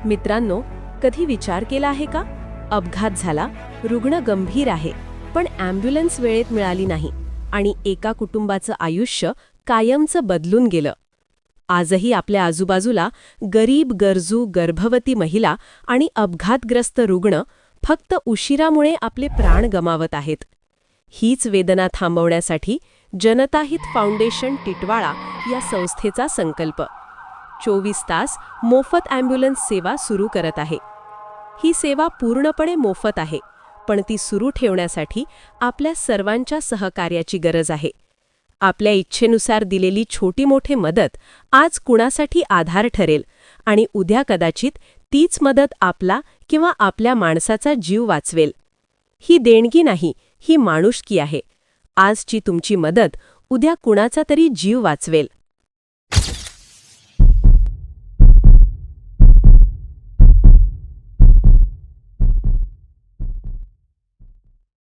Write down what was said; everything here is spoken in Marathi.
मित्रांनो, कधी विचार केला आहे का? अपघात झाला, रुग्ण गंभीर आहे, पण ॲम्ब्युलन्स वेळेत मिळाली नाही आणि एका कुटुंबाचं आयुष्य कायमचं बदलून गेलं. आजही आपल्या आजूबाजूला गरीब, गरजू, गर्भवती महिला आणि अपघातग्रस्त रुग्ण फक्त उशिरामुळे आपले प्राण गमावत आहेत. हीच वेदना थांबवण्यासाठी जनता हित फाउंडेशन टिटवाळा या संस्थेचा संकल्प 24 तास मोफत ॲम्ब्युलन्स सेवा सुरू करत आहे. ही सेवा पूर्णपणे मोफत आहे, पण ती सुरू ठेवण्यासाठी आपल्या सर्वांच्या सहकार्याची गरज आहे. आपल्या इच्छेनुसार दिलेली छोटी मोठी मदत आज कुणासाठी आधार ठरेल आणि उद्या कदाचित तीच मदत आपला किंवा आपल्या माणसाचा जीव वाचवेल. ही देणगी नाही, ही माणुसकी आहे. आजची तुमची मदत उद्या कुणाचा तरी जीव वाचवेल.